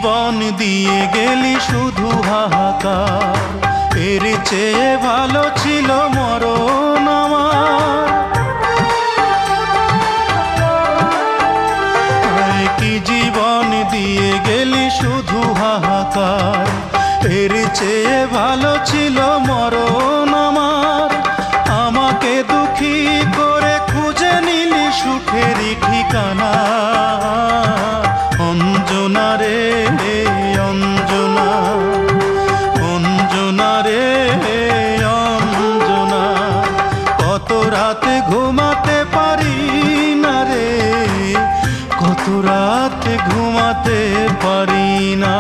জীবন দিয়ে গেলি শুধু হাহাকার, এর চেয়ে ভালো ছিল মরণ আমার। কি জীবন দিয়ে গেলি শুধু হাহাকার, এর চেয়ে ভালো ছিল মরণ আমার। আমাকে দুঃখী করে খুঁজে নিলি সুখেরই ঠিকানা। অঞ্জনা রে অঞ্জনা, অঞ্জনা রে অঞ্জনা, কত রাতে ঘুমাতে পারি না রে, কত রাতে ঘুমাতে পারি না।